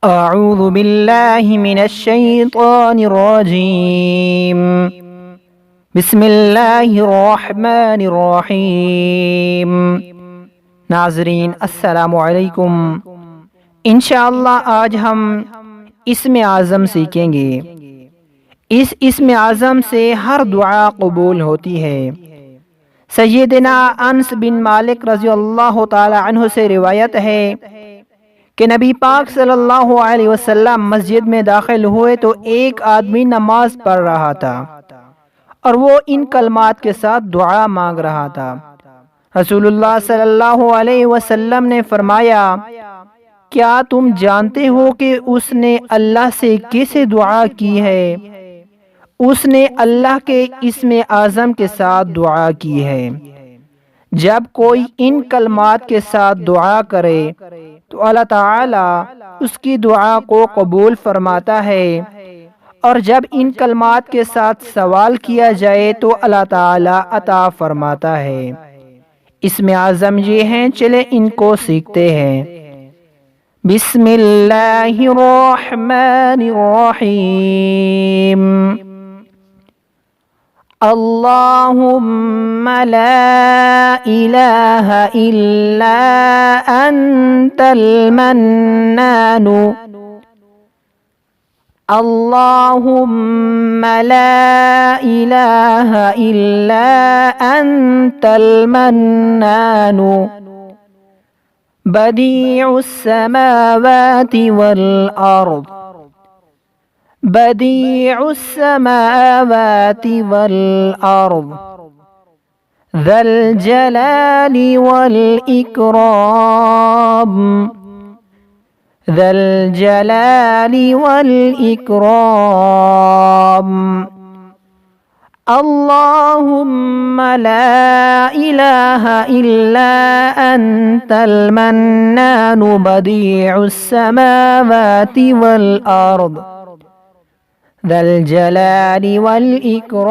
अऊज़ु बिल्लाहि मिनश्शैतानिर्रजीम। बिस्मिल्लाहिर्रहमानिर्रहीम। नाज़रीन अस्सलामु अलैकुम। इंशाअल्लाह आज हम इस्म आज़म सीखेंगे। इस इस्म आज़म से हर दुआ कबूल होती है। सय्यदना अनस बिन मालिक रज़ी अल्लाह ताला अन्हु से रिवायत है कि नबी पाक सल्लल्लाहु अलैहि वसल्लम मस्जिद में दाखिल हुए तो एक आदमी नमाज पढ़ रहा था और वो इन कलमात के साथ दुआ मांग रहा था। रसूलुल्लाह सल्लल्लाहु अलैहि वसल्लम ने फरमाया, क्या तुम जानते हो कि उसने अल्लाह से कैसे दुआ की है? उसने अल्लाह के इस्म आज़म के साथ दुआ की है। जब कोई इन कलमात के साथ दुआ करे तो अल्लाह ताला उसकी दुआ को कबूल फरमाता है, और जब इन कलमात के साथ सवाल किया जाए तो अल्लाह ताला अता फरमाता है। इस्म आज़म ये हैं, चले इनको सीखते हैं। बिस्मिल्लाहिर्रहमानिर्रहीम। अल्लाहुम्मा ला इलाहा इल्ला अंतल मन्नानु। अल्लाहुम्मा ला इलाहा इल्ला अंतल मन्नानु। बदीउस समावाति वल अर्द। बदीउस समावाति वल अर्द। ज़ल जलाली वल इकराम। ज़ल जलाली वल इकराम। अल्लाहुम्मा ला इलाहा इल्ला अंतल मन्नानु बदीउस समावाति वल अर्द। ज़ल जलाली वल इकराम।